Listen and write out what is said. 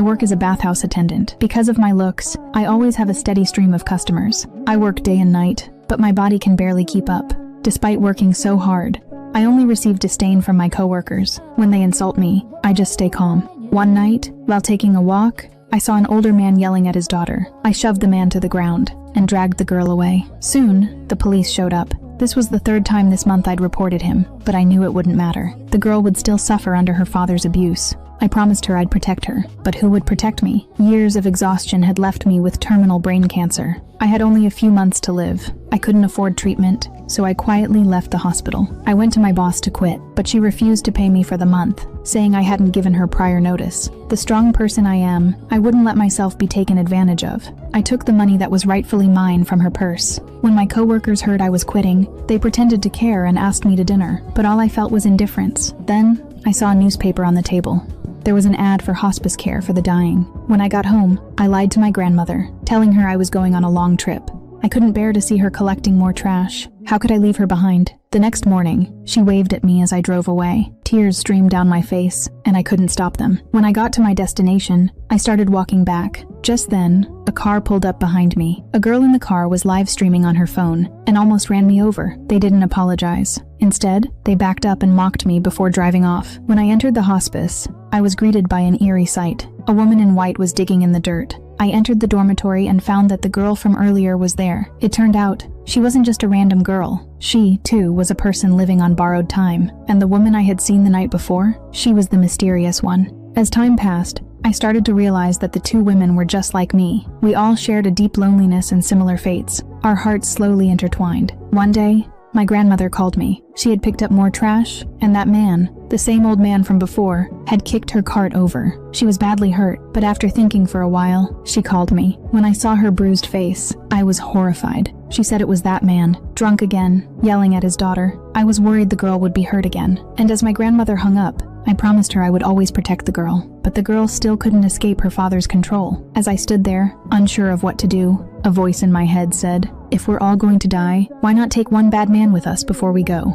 work as a bathhouse attendant. Because of my looks, I always have a steady stream of customers. I work day and night, but my body can barely keep up. Despite working so hard, I only receive disdain from my coworkers. When they insult me, I just stay calm. One night, while taking a walk, I saw an older man yelling at his daughter. I shoved the man to the ground and dragged the girl away. Soon, the police showed up. This was the third time this month I'd reported him, but I knew it wouldn't matter. The girl would still suffer under her father's abuse. I promised her I'd protect her, but who would protect me? Years of exhaustion had left me with terminal brain cancer. I had only a few months to live. I couldn't afford treatment, so I quietly left the hospital. I went to my boss to quit, but she refused to pay me for the month, saying I hadn't given her prior notice. The strong person I am, I wouldn't let myself be taken advantage of. I took the money that was rightfully mine from her purse. When my coworkers heard I was quitting, they pretended to care and asked me to dinner, but all I felt was indifference. Then, I saw a newspaper on the table. There was an ad for hospice care for the dying. When I got home, I lied to my grandmother, telling her I was going on a long trip. I couldn't bear to see her collecting more trash. How could I leave her behind? The next morning, she waved at me as I drove away. Tears streamed down my face, and I couldn't stop them. When I got to my destination, I started walking back. Just then, a car pulled up behind me. A girl in the car was live streaming on her phone and almost ran me over. They didn't apologize. Instead, they backed up and mocked me before driving off. When I entered the hospice, I was greeted by an eerie sight. A woman in white was digging in the dirt. I entered the dormitory and found that the girl from earlier was there. It turned out, she wasn't just a random girl. She, too, was a person living on borrowed time. And the woman I had seen the night before, she was the mysterious one. As time passed, I started to realize that the two women were just like me. We all shared a deep loneliness and similar fates. Our hearts slowly intertwined. One day, my grandmother called me. She had picked up more trash, and that man, the same old man from before, had kicked her cart over. She was badly hurt, but after thinking for a while, she called me. When I saw her bruised face, I was horrified. She said it was that man, drunk again, yelling at his daughter. I was worried the girl would be hurt again. And as my grandmother hung up, I promised her I would always protect the girl. But the girl still couldn't escape her father's control. As I stood there, unsure of what to do, a voice in my head said, "If we're all going to die, why not take one bad man with us before we go?"